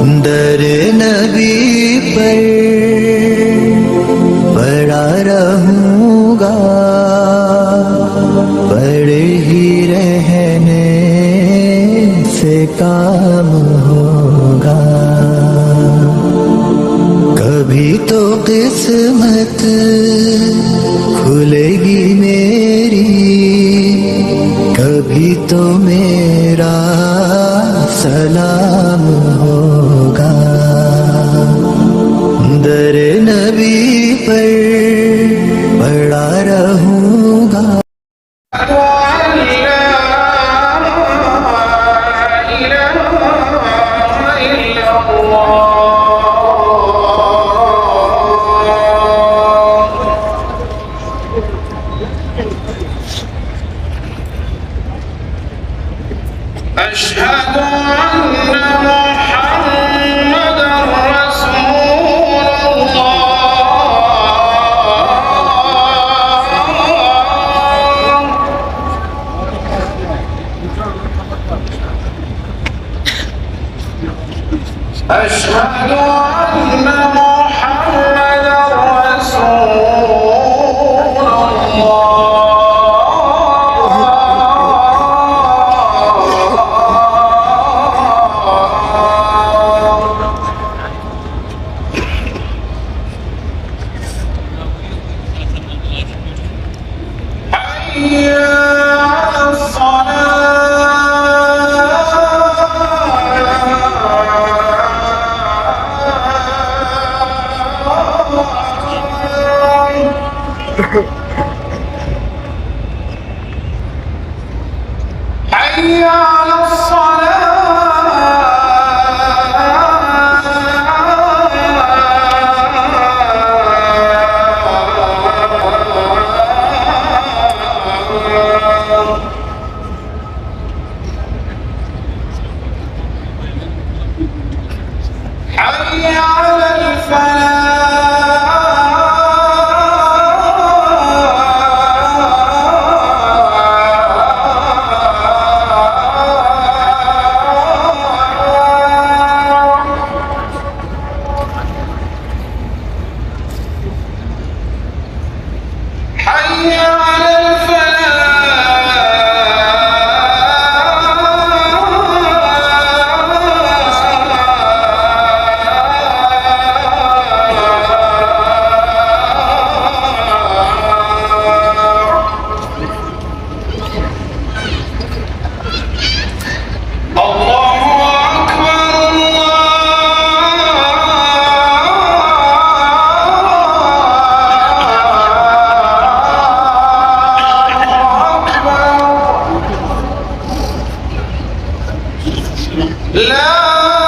दर नबी पर पड़ा रहूँगा, पड़े ही रहने से काम होगा। कभी तो किस्मत खुलेगी मेरी, कभी तो मेरा सलाम होगा। दर नबी पर पड़ा रहूँगा। أشهد أن محمدًا رسول الله. أشهد أن محمدًا رسول الله. حي على حي على الفلاح. حي على لا